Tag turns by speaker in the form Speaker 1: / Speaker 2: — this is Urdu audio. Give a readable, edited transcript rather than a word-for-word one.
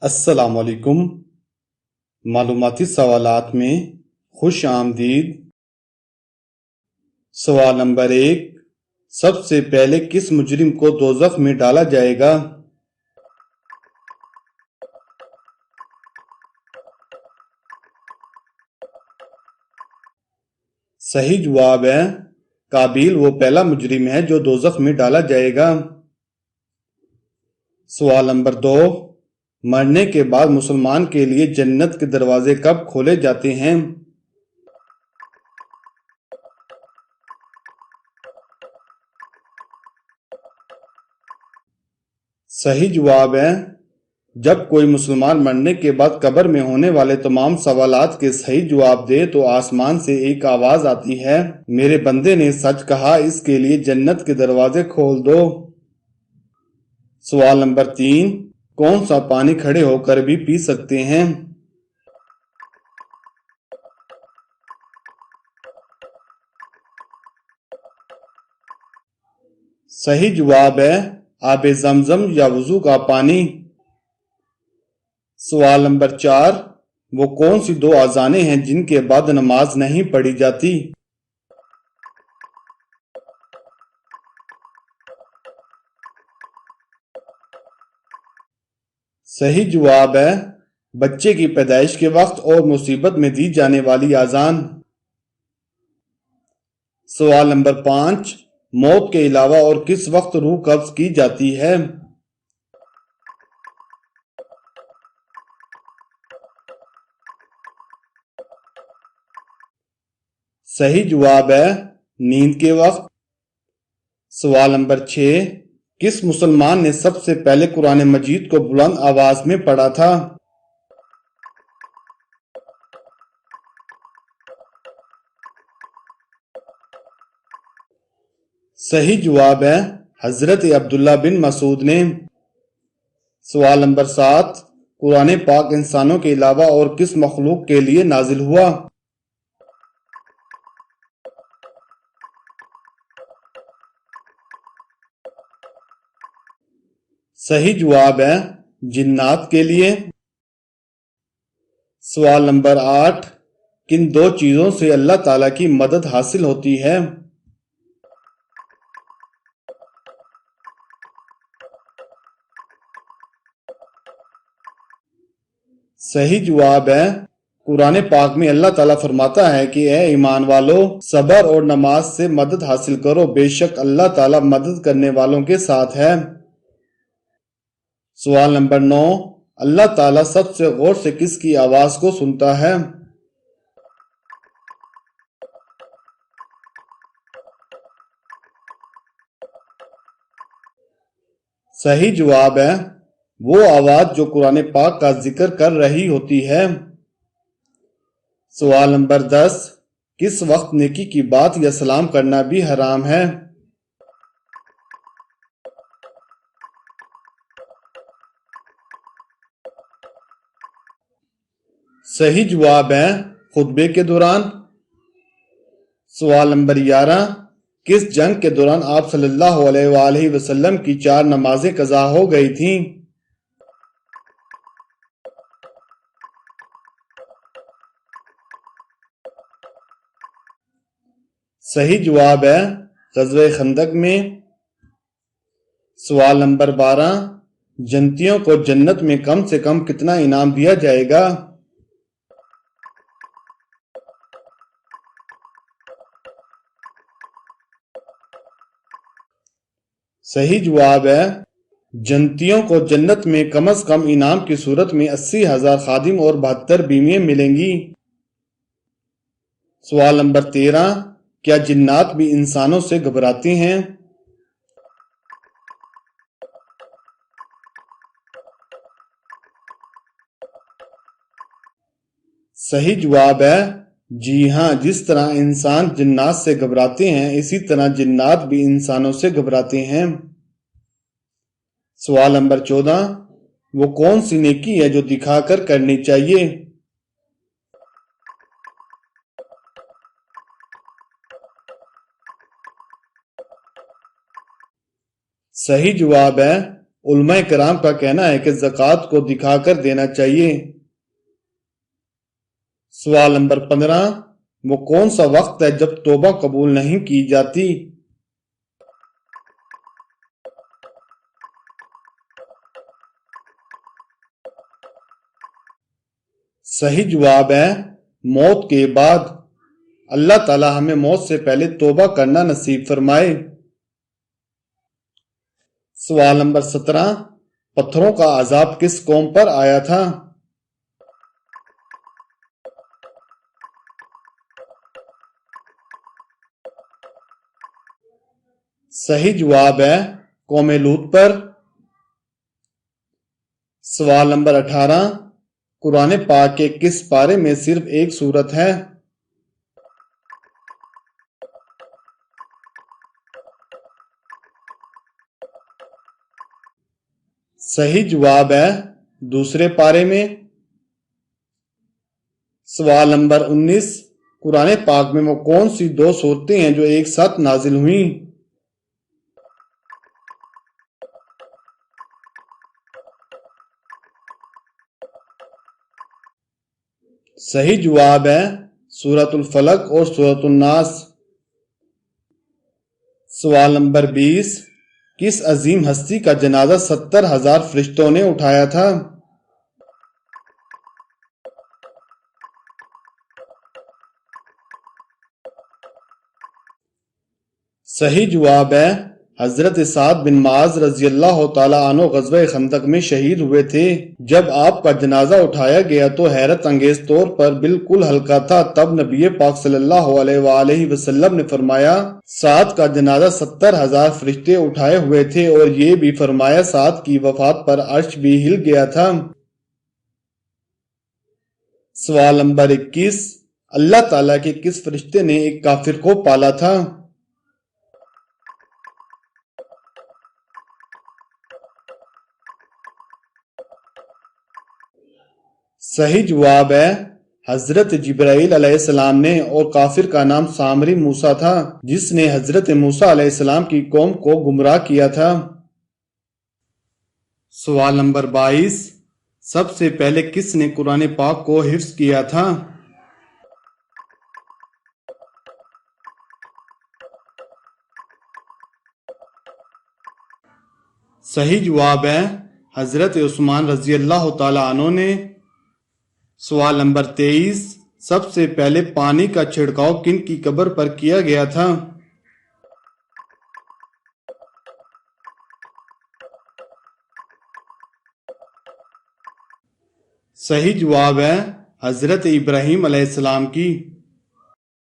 Speaker 1: السلام علیکم۔ معلوماتی سوالات میں خوش آمدید۔ سوال نمبر 1، سب سے پہلے کس مجرم کو دوزخ میں ڈالا جائے گا؟ صحیح جواب ہے قابیل وہ پہلا مجرم ہے جو دوزخ میں ڈالا جائے گا۔ سوال نمبر 2، مرنے کے بعد مسلمان کے لیے جنت کے دروازے کب کھولے جاتے ہیں؟ صحیح جواب ہے جب کوئی مسلمان مرنے کے بعد قبر میں ہونے والے تمام سوالات کے صحیح جواب دے تو آسمان سے ایک آواز آتی ہے، میرے بندے نے سچ کہا، اس کے لیے جنت کے دروازے کھول دو۔ سوال نمبر 3، کون سا پانی کھڑے ہو کر بھی پی سکتے ہیں؟ صحیح جواب ہے آب زمزم یا وضو کا پانی۔ سوال نمبر 4، وہ کون سی 2 اذانیں ہیں جن کے بعد نماز نہیں پڑھی جاتی؟ صحیح جواب ہے بچے کی پیدائش کے وقت اور مصیبت میں دی جانے والی اذان۔ سوال نمبر 5، موت کے علاوہ اور کس وقت روح قبض کی جاتی ہے؟ صحیح جواب ہے نیند کے وقت۔ سوال نمبر 6، کس مسلمان نے سب سے پہلے قرآن مجید کو بلند آواز میں پڑھا تھا؟ صحیح جواب ہے حضرت عبداللہ بن مسعود نے۔ سوال نمبر 7، قرآن پاک انسانوں کے علاوہ اور کس مخلوق کے لیے نازل ہوا؟ صحیح جواب ہے جنات کے لیے۔ سوال نمبر 8، کن 2 چیزوں سے اللہ تعالیٰ کی مدد حاصل ہوتی ہے؟ صحیح جواب ہے قرآن پاک میں اللہ تعالیٰ فرماتا ہے کہ اے ایمان والو، صبر اور نماز سے مدد حاصل کرو، بے شک اللہ تعالیٰ مدد کرنے والوں کے ساتھ ہے۔ سوال نمبر 9، اللہ تعالیٰ سب سے غور سے کس کی آواز کو سنتا ہے؟ صحیح جواب ہے وہ آواز جو قرآن پاک کا ذکر کر رہی ہوتی ہے۔ سوال نمبر 10، کس وقت نیکی کی بات یا سلام کرنا بھی حرام ہے؟ صحیح جواب ہے خطبے کے دوران۔ سوال نمبر 11، کس جنگ کے دوران آپ صلی اللہ علیہ وآلہ وسلم کی 4 نمازیں قضا ہو گئی تھیں؟ صحیح جواب ہے غزوہ خندق میں۔ سوال نمبر 12، جنتیوں کو جنت میں کم سے کم کتنا انعام دیا جائے گا؟ صحیح جواب ہے جنتیوں کو جنت میں کم از کم انعام کی صورت میں 80,000 خادم اور 72 بیویاں ملیں گی۔ سوال نمبر 13، کیا جنات بھی انسانوں سے گھبراتے ہیں؟ صحیح جواب ہے جی ہاں، جس طرح انسان جنات سے گھبراتے ہیں اسی طرح جنات بھی انسانوں سے گھبراتے ہیں۔ سوال نمبر 14، وہ کون سی نیکی ہے جو دکھا کر کرنی چاہیے؟ صحیح جواب ہے علماء کرام کا کہنا ہے کہ زکوٰۃ کو دکھا کر دینا چاہیے۔ سوال نمبر 15، وہ کون سا وقت ہے جب توبہ قبول نہیں کی جاتی؟ صحیح جواب ہے موت کے بعد۔ اللہ تعالی ہمیں موت سے پہلے توبہ کرنا نصیب فرمائے۔ سوال نمبر 17، پتھروں کا عذاب کس قوم پر آیا تھا؟ صحیح جواب ہے قوم لوط پر۔ سوال نمبر 18، قرآن پاک کے کس پارے میں صرف ایک سورت ہے؟ صحیح جواب ہے دوسرے پارے میں۔ سوال نمبر 19، قرآن پاک میں وہ کون سی دو صورتیں ہیں جو ایک ساتھ نازل ہوئیں؟ صحیح جواب ہے سورۃ الفلق اور سورۃ الناس۔ سوال نمبر 20، کس عظیم ہستی کا جنازہ 70,000 فرشتوں نے اٹھایا تھا؟ صحیح جواب ہے حضرت سعد بن معاذ رضی اللہ تعالیٰ عنہ غزوہ خندق میں شہید ہوئے تھے۔ جب آپ کا جنازہ اٹھایا گیا تو حیرت انگیز طور پر بالکل ہلکا تھا۔ تب نبی پاک صلی اللہ علیہ وآلہ وسلم نے فرمایا سعد کا جنازہ 70,000 فرشتے اٹھائے ہوئے تھے، اور یہ بھی فرمایا سعد کی وفات پر عرش بھی ہل گیا تھا۔ سوال نمبر 21، اللہ تعالیٰ کے کس فرشتے نے ایک کافر کو پالا تھا؟ صحیح جواب ہے حضرت جبرائیل علیہ السلام نے، اور کافر کا نام سامری موسیٰ تھا جس نے حضرت موسیٰ علیہ السلام کی قوم کو گمراہ کیا تھا۔ سوال نمبر 22، سب سے پہلے کس نے قرآن پاک کو حفظ کیا تھا؟ صحیح جواب ہے حضرت عثمان رضی اللہ تعالی عنہ نے۔ سوال نمبر 23، سب سے پہلے پانی کا چھڑکاؤ کن کی قبر پر کیا گیا تھا؟ صحیح جواب ہے حضرت ابراہیم علیہ السلام کی۔